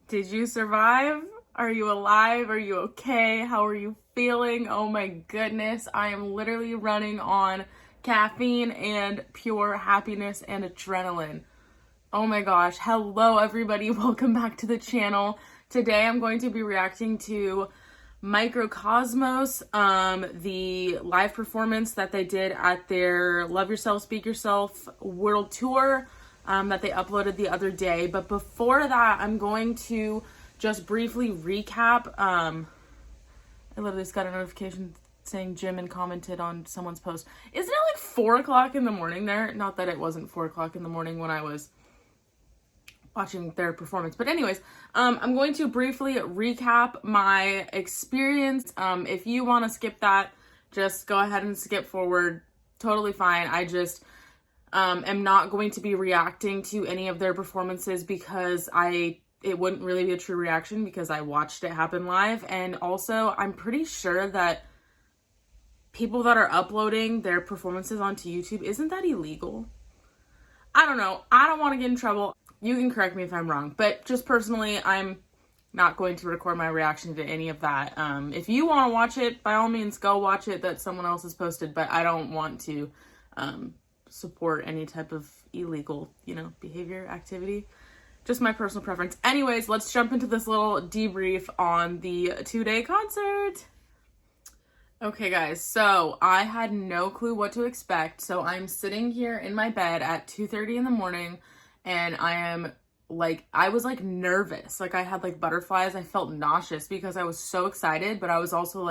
Did you survive? Are you alive? Are you okay? How are you feeling? Oh my goodness, I am literally running on caffeine and pure happiness and adrenaline. Oh my gosh, hello everybody, welcome back to the channel. Today I'm going to be reacting to Mikrokosmos, the live performance that they did at their Love Yourself, Speak Yourself World Tour that they uploaded the other day. But before that, I'm going to just briefly recap. I literally just got a notification saying Jimin commented on someone's post. Isn't it like 4 o'clock in the morning there? Not that it wasn't 4 o'clock in the morning when I was watching their performance. But anyways, I'm going to briefly recap my experience. If you want to skip that, just go ahead and skip forward. Totally fine. I just am not going to be reacting to any of their performances because it wouldn't really be a true reaction because I watched it happen live. And also, I'm pretty sure that people that are uploading their performances onto YouTube, isn't that illegal? I don't know. I don't want to get in trouble. You can correct me if I'm wrong, but just personally, I'm not going to record my reaction to any of that. If you want to watch it, by all means, go watch it that someone else has posted, but I don't want to support any type of illegal, behavior, activity. Just my personal preference. Anyways, let's jump into this little debrief on the 2-day concert. Okay, guys, so I had no clue what to expect. So I'm sitting here in my bed at 2:30 in the morning, and I was nervous. I had butterflies. I felt nauseous because I was so excited, but I was also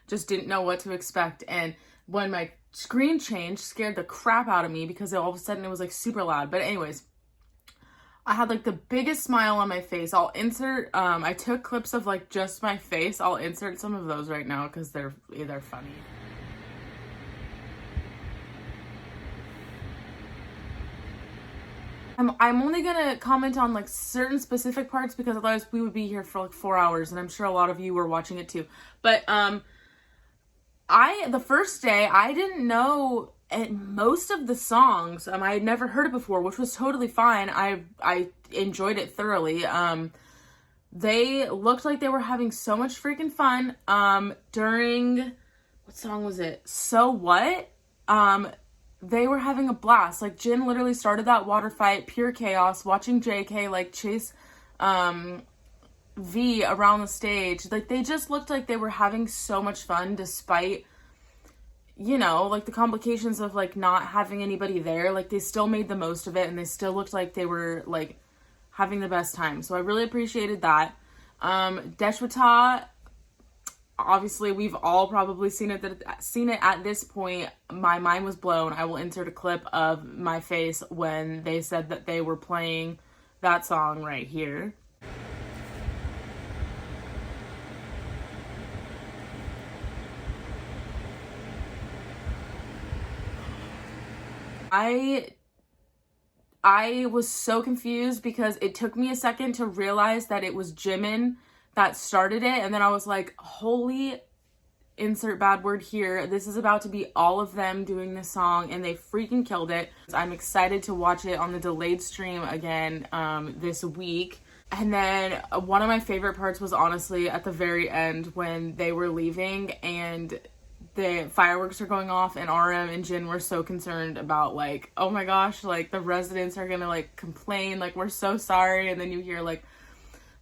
just didn't know what to expect. And when my screen change scared the crap out of me because all of a sudden it was super loud. But anyways, I had the biggest smile on my face. I'll insert, I took clips of just my face. I'll insert some of those right now because they're funny. I'm only gonna comment on certain specific parts because otherwise we would be here for 4 hours, and I'm sure a lot of you were watching it too. But the first day I didn't know most of the songs. I had never heard it before, which was totally fine. I enjoyed it thoroughly. They looked like they were having so much freaking fun. During, what song was it? So What? They were having a blast. Jin literally started that water fight, pure chaos, watching JK chase V around the stage. They just looked like they were having so much fun despite, the complications of not having anybody there. They still made the most of it, and they still looked like they were having the best time. So I really appreciated that. Deshwata, obviously we've all probably seen it at this point. My mind was blown. I will insert a clip of my face when they said that they were playing that song right here. I was so confused because it took me a second to realize that it was Jimin that started it, and then I was like, holy, insert bad word here, this is about to be all of them doing this song, and they freaking killed it. I'm excited to watch it on the delayed stream again this week. And then one of my favorite parts was honestly at the very end when they were leaving and the fireworks are going off, and RM and Jin were so concerned about oh my gosh, the residents are gonna complain, we're so sorry. And then you hear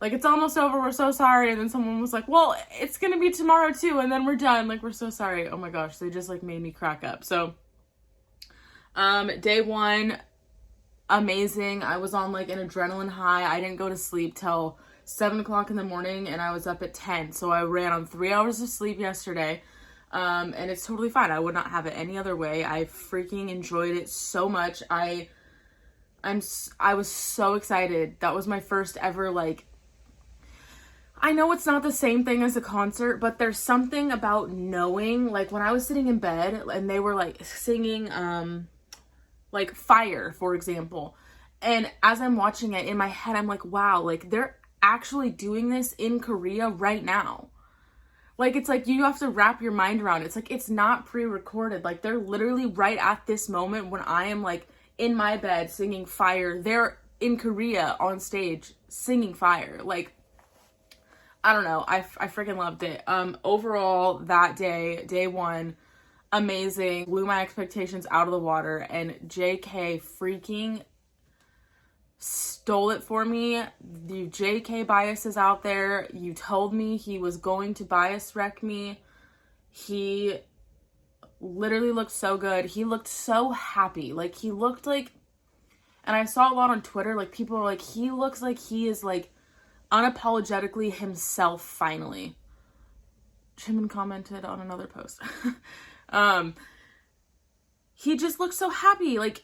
it's almost over, we're so sorry. And then someone was like, well, it's gonna be tomorrow too, and then we're done, we're so sorry. Oh my gosh, they just made me crack up. So day one, amazing. I was on an adrenaline high. I didn't go to sleep till 7 o'clock in the morning, and I was up at 10, so I ran on 3 hours of sleep yesterday. And it's totally fine. I would not have it any other way. I freaking enjoyed it so much. I was so excited. That was my first ever, I know it's not the same thing as a concert, but there's something about knowing, when I was sitting in bed and they were singing, Fire, for example. And as I'm watching it in my head, I'm like, wow, they're actually doing this in Korea right now. It's you have to wrap your mind around it. It's not pre-recorded. They're literally right at this moment when I am in my bed singing Fire. They're in Korea on stage singing Fire. Like, I don't know. I freaking loved it. Overall, that day one, amazing. Blew my expectations out of the water, and JK freaking stole it for me. The JK bias is out there. You told me he was going to bias wreck me. He literally looked so good. He looked so happy. Like, he looked like, and I saw a lot on Twitter, like, people are like, he looks like he is, like, unapologetically himself finally. Jimin commented on another post. He just looks so happy. Like,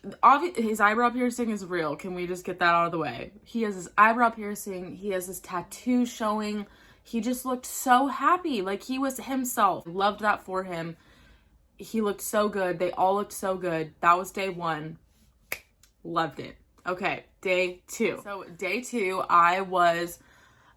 his eyebrow piercing is real. Can we just get that out of the way? He has his eyebrow piercing. He has his tattoo showing. He just looked so happy. Like, he was himself. Loved that for him. He looked so good. They all looked so good. That was day one. Loved it. Okay, day two. So day two, I was,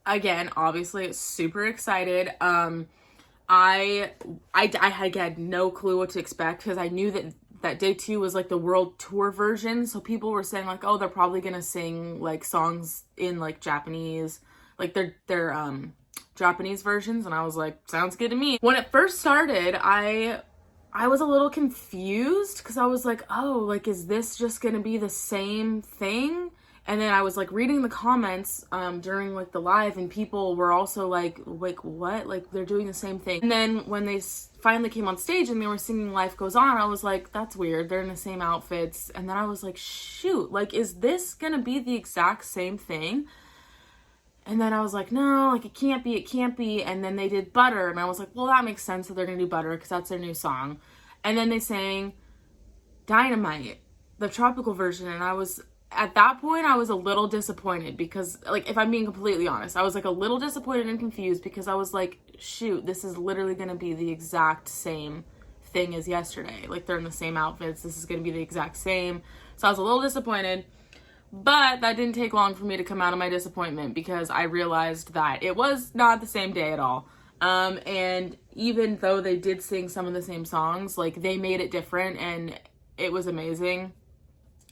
again, obviously super excited. I had no clue what to expect, because I knew that day two was like the world tour version. So people were saying like, oh, they're probably gonna sing like songs in like Japanese, like their Japanese versions. And I was like, sounds good to me. When it first started, I was a little confused, because I was like, oh, like, is this just gonna be the same thing? And then I was like reading the comments during like the live, and people were also like, what? Like, they're doing the same thing. And then when they finally came on stage and they were singing Life Goes On, I was like, that's weird. They're in the same outfits. And then I was like, shoot, like, is this gonna be the exact same thing? And then I was like, no, like, it can't be. And then they did Butter, and I was like, well, that makes sense that they're gonna do Butter, because that's their new song. And then they sang Dynamite, the tropical version, and at that point, I was a little disappointed, because, like, if I'm being completely honest, I was, like, a little disappointed and confused, because I was like, shoot, this is literally going to be the exact same thing as yesterday. Like, they're in the same outfits. This is going to be the exact same. So I was a little disappointed, but that didn't take long for me to come out of my disappointment, because I realized that it was not the same day at all. And even though they did sing some of the same songs, like, they made it different, and it was amazing.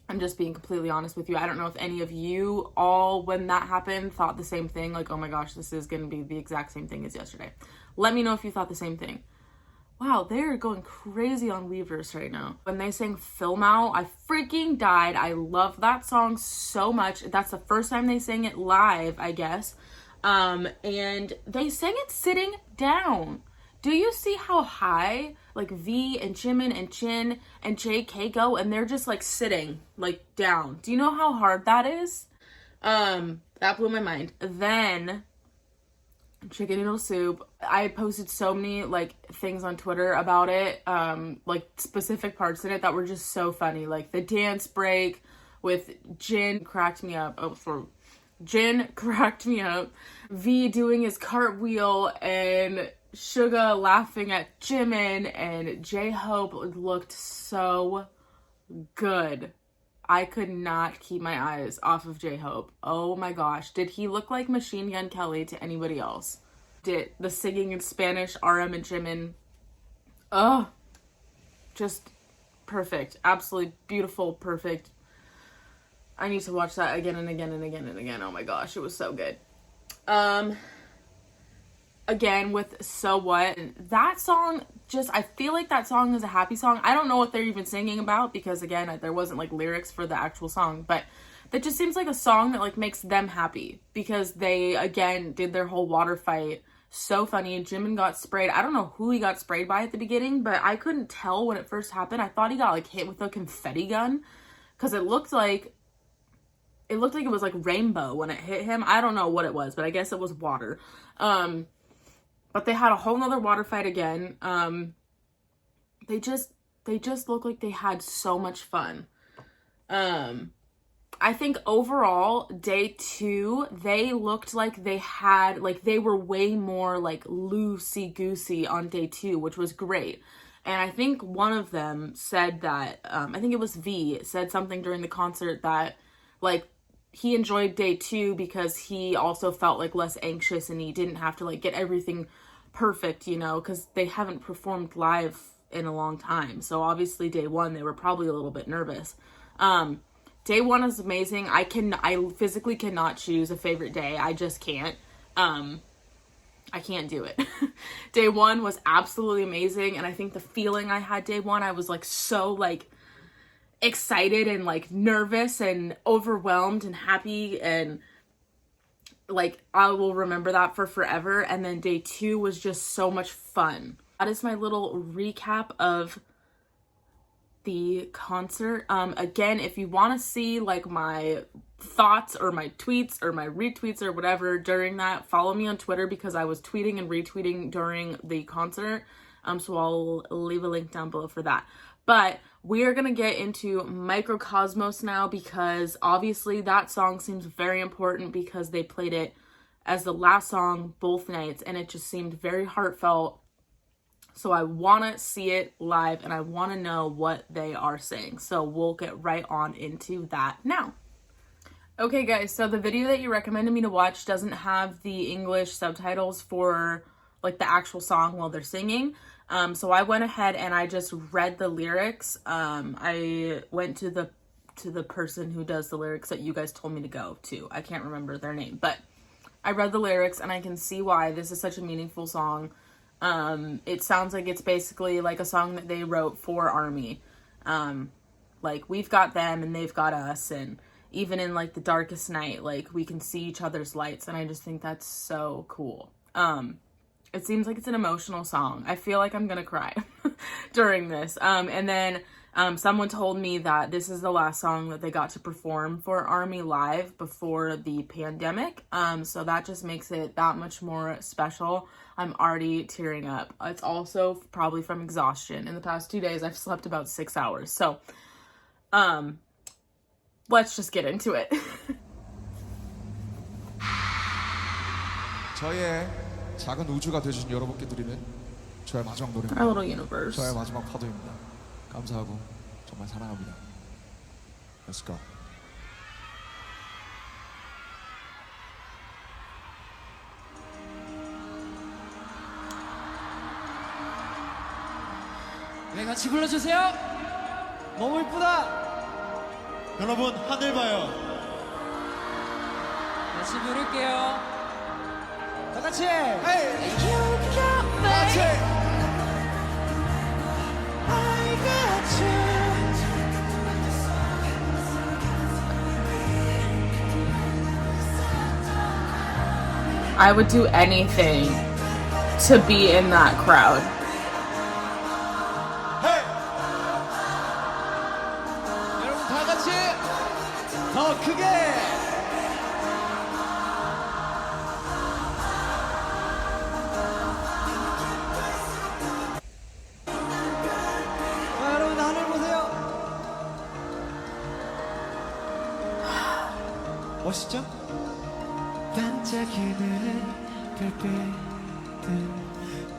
I'm just being completely honest with you. I don't know if any of you all, when that happened, thought the same thing. Like, oh my gosh, this is going to be the exact same thing as yesterday. Let me know if you thought the same thing. Wow, they're going crazy on Weverse right now. When they sang Film Out, I freaking died. I love that song so much. That's the first time they sang it live, I guess. And they sang it sitting down. Do you see how high like V and Jimin and Jin and JK go, and they're just like sitting like down? Do you know how hard that is? That blew my mind. Then chicken noodle soup. I posted so many like things on Twitter about it, like specific parts in it that were just so funny. Like the dance break with Jin cracked me up. Jin cracked me up. V doing his cartwheel, and Suga laughing at Jimin, and J-Hope looked so good. I could not keep my eyes off of J-Hope. Oh my gosh. Did he look like Machine Gun Kelly to anybody else? Did the singing in Spanish, RM and Jimin. Oh, just perfect. Absolutely beautiful, perfect. I need to watch that again and again and again and again. Oh my gosh, it was so good. Again, with So What, that song, just, I feel like that song is a happy song. I don't know what they're even singing about, because again, there wasn't like lyrics for the actual song, but that just seems like a song that like makes them happy, because they, again, did their whole water fight. So funny. Jimin got sprayed. I don't know who he got sprayed by at the beginning, but I couldn't tell when it first happened. I thought he got like hit with a confetti gun, because it looked like it was like rainbow when it hit him. I don't know what it was, but I guess it was water. But they had a whole nother water fight again. They just look like they had so much fun. I think overall, day 2, they looked like they were way more like loosey-goosey on day 2, which was great. And I think one of them said that, I think it was V, said something during the concert that like he enjoyed day 2 because he also felt like less anxious, and he didn't have to like get everything perfect, you know, because they haven't performed live in a long time. So obviously day 1 they were probably a little bit nervous. Day one is amazing. I physically cannot choose a favorite day. I just can't. I can't do it. Day one was absolutely amazing, and I think the feeling I had day one, I was like so like excited and like nervous and overwhelmed and happy, and like I will remember that for forever. And then day two was just so much fun. That is my little recap of the concert. Again, if you want to see like my thoughts or my tweets or my retweets or whatever during that, follow me on Twitter, because I was tweeting and retweeting during the concert. So I'll leave a link down below for that. But we are gonna get into Mikrokosmos now, because obviously that song seems very important, because they played it as the last song both nights, and it just seemed very heartfelt. So I want to see it live, and I want to know what they are saying. So we'll get right on into that now. Okay guys, so the video that you recommended me to watch doesn't have the English subtitles for like the actual song while they're singing. So I went ahead and I just read the lyrics. I went to the person who does the lyrics that you guys told me to go to. I can't remember their name, but I read the lyrics and I can see why this is such a meaningful song. It sounds like it's basically like a song that they wrote for ARMY. Like we've got them and they've got us, and even in like the darkest night, like we can see each other's lights, and I just think that's so cool. It seems like it's an emotional song. I feel like I'm gonna cry during this. And then someone told me that this is the last song that they got to perform for ARMY live before the pandemic. So that just makes it that much more special. I'm already tearing up. It's also probably from exhaustion. In the past 2 days, I've slept about 6 hours. So let's just get into it. 저의 작은 우주가 되신 여러분께 드리는 저의 마지막 노래입니다. Our little universe. 저의 마지막 파도입니다. 감사하고 정말 사랑합니다. Let's go. 네, 같이 불러주세요. 너무 이쁘다. 여러분 하늘 봐요. 같이 부를게요. 다 같이. Hey! 같이! I would do anything to be in that crowd. Hey! 여러분 다 같이 더 크게. 자, 여러분 하늘 보세요. 멋있죠? 반짝이는 별빛들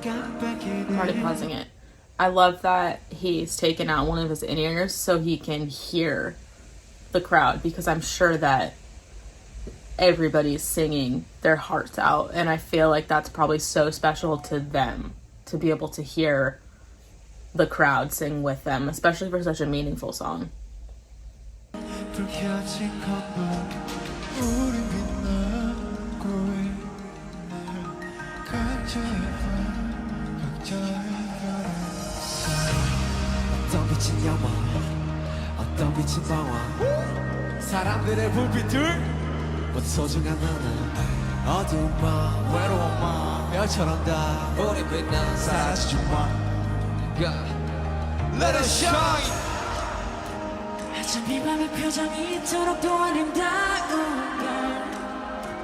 깜빡이는. I'm already pausing it. I love that he's taken out one of his in-ears so he can hear the crowd, because I'm sure that everybody's singing their hearts out, and I feel like that's probably so special to them to be able to hear the crowd sing with them, especially for such a meaningful song. 어떤 빛은 영원, 어떤 빛은 방황. 사람들의 불빛들 모두 소중한 너는 어두운 밤, 외로운 밤, 별처럼 다 우리 빛나 사라지지 마. Let us shine. 아침 이 밤의 표정이 이토록 또 아름다운 걸.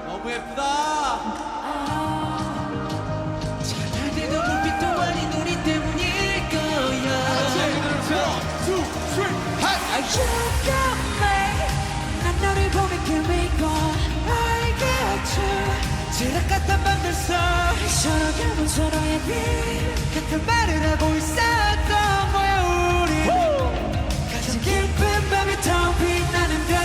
너무 예쁘다. 잘 때도 불빛도 아닌 우리 때문일 거야. 난 너를 보면 기미고 알겠지. 지락 같은 밤들서 서로 닮은 서로의 빛 같은 말을 하고 있었던 거야 우리. 가장 깊은 밤에 더 빛나는 별들.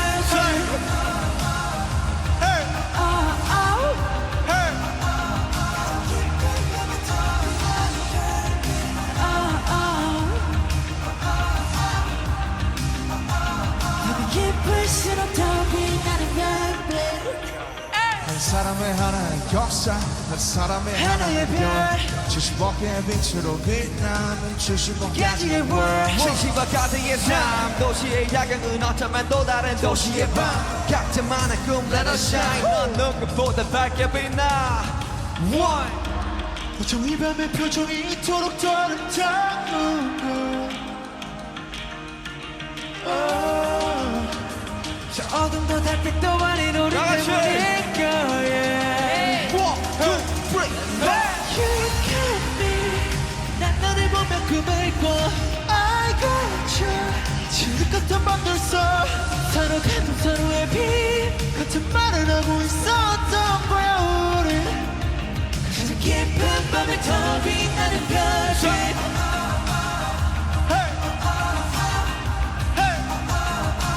사람의 하나의 역사 한 사람의 하나의 별 70억의 빛으로 빛나는 70억가지의 world 70억 가득의 삶 도시의 야경은 어쩌면 또 다른 도시의 밤 각자만의 꿈 let us shine 넌 누구보다 밝게 빛나 One 어쩜 이 밤의 표정이 이토록 아름다운 걸 저 어둠도 달빛도 아닌 우리 때문일 거야 One, two, three, You got me 난 너를 보며 꿈을 꿔 I got you 지옥 같은 밤들 속 서로 같은 서로의 빛 같은 말을 하고 있었던 거야 우리 가장 깊은 밤에 더 빛나는 별빛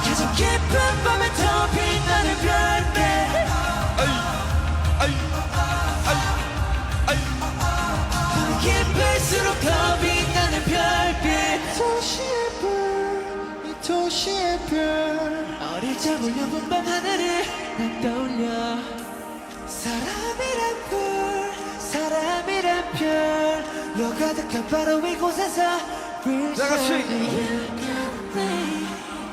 가장 깊은 밤에 더 빛나는 별빛 밤이 깊을수록 더 빛나는 별빛 도시의 별, 이 도시의 별 어릴 적 울려본 밤 하늘을 난 떠올려 사람이란 별 사람이란 별로 가득한 바로 이곳에서 다 같이.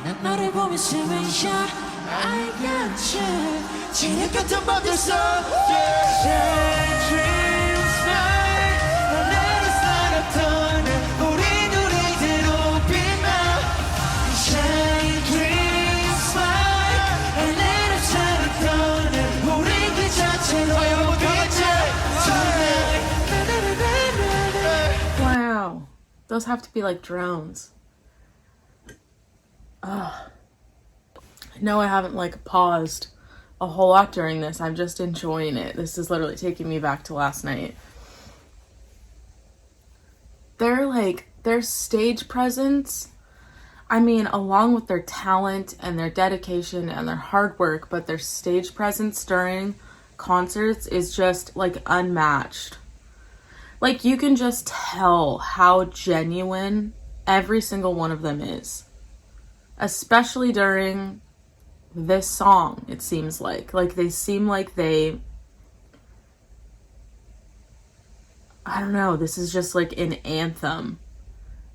난 너를 보며 숨을 쉬어 I got you 진흙 같은 밤들 속 Shine dreams night Let us light up thunder 우린 우리대로 빛나 Shine dreams night Let us light up thunder 우린 그 자체로 빛나 Wow. Those have to be like drones. No, I haven't like paused a whole lot during this. I'm just enjoying it. This is literally taking me back to last night. Their stage presence, I mean, along with their talent and their dedication and their hard work, but their stage presence during concerts is just like unmatched. Like you can just tell how genuine every single one of them is. Especially during this song, it seems like they seem like I don't know, this is just like an anthem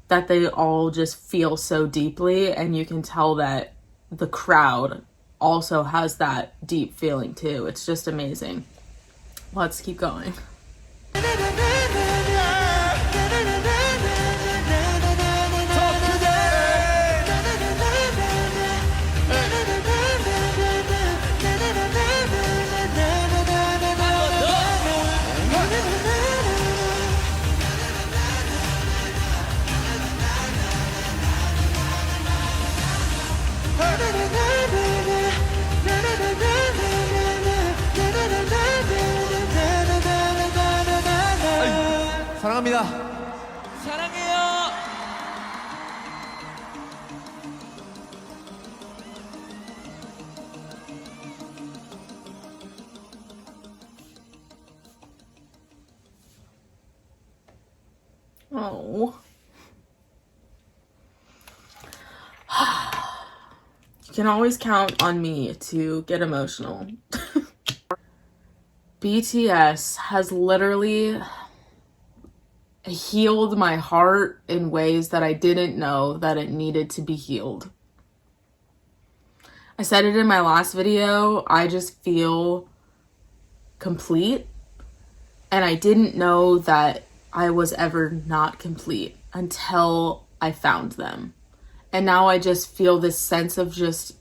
that they all just feel so deeply, and you can tell that the crowd also has that deep feeling too. It's just amazing. Let's keep going. 사랑합니다. 사랑해요. Oh. You can always count on me to get emotional. BTS has literally healed my heart in ways that I didn't know that it needed to be healed. I said it in my last video, I just feel complete, and I didn't know that I was ever not complete until I found them. And now I just feel this sense of just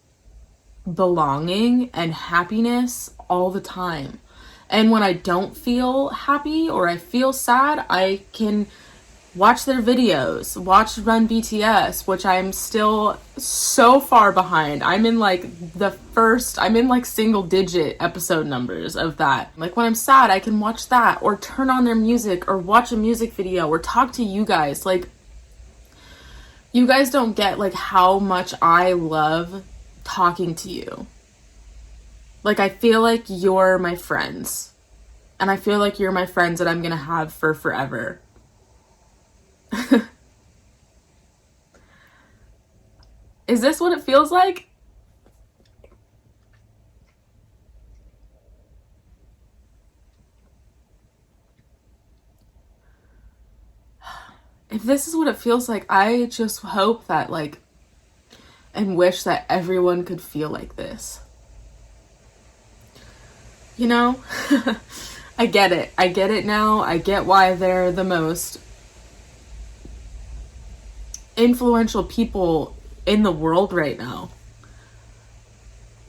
belonging and happiness all the time. And when I don't feel happy or I feel sad, I can watch their videos, watch Run BTS, which I'm still so far behind. I'm in like single digit episode numbers of that. Like when I'm sad, I can watch that or turn on their music or watch a music video or talk to you guys. Like, you guys don't get like how much I love talking to you. Like, I feel like you're my friends. And I feel like you're my friends that I'm gonna have for forever. Is this what it feels like? if this is what it feels like, I just hope that, like, and wish that everyone could feel like this. You know? I get it. I get it now. I get why they're the most influential people in the world right now.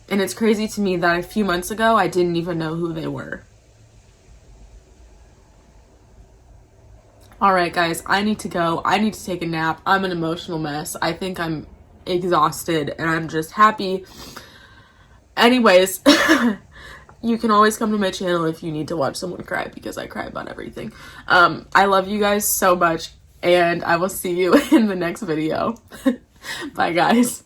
And it's crazy to me that a few months ago, I didn't even know who they were. Alright guys, I need to go. I need to take a nap. I'm an emotional mess. I think I'm exhausted and I'm just happy. Anyways, you can always come to my channel if you need to watch someone cry, because I cry about everything. I love you guys so much, and I will see you in the next video. Bye guys.